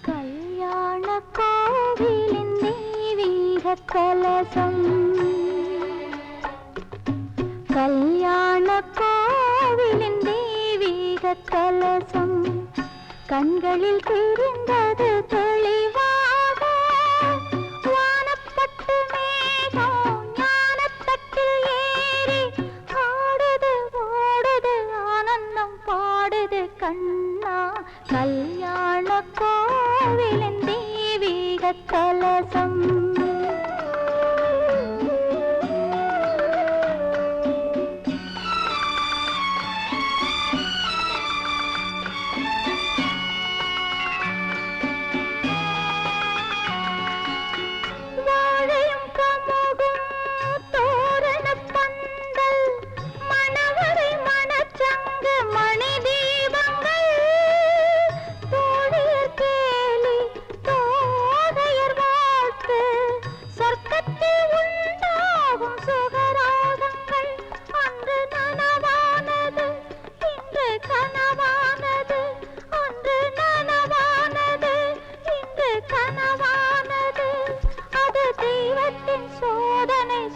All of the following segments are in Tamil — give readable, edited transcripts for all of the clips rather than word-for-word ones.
கல்யாண கோவிலின் தெய்வீக கலசம், கல்யாண கோவிலின் தெய்வீக கலசம் கண்களில் தெரிந்தது தெளிவாக. வானப்பட்டு மேகம் ஞானத்தட்டில் ஏறி ஆடுது ஓடுது ஆனந்தம் பாடுது கண்ணா. கல்யாண கோவிலின் தெய்வீக கலசம்.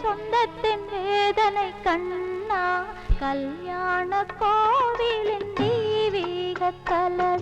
சொந்தத்தின் வேதனை கண்ணா. கல்யாண கோவிலின் தெய்வீக கலசம்.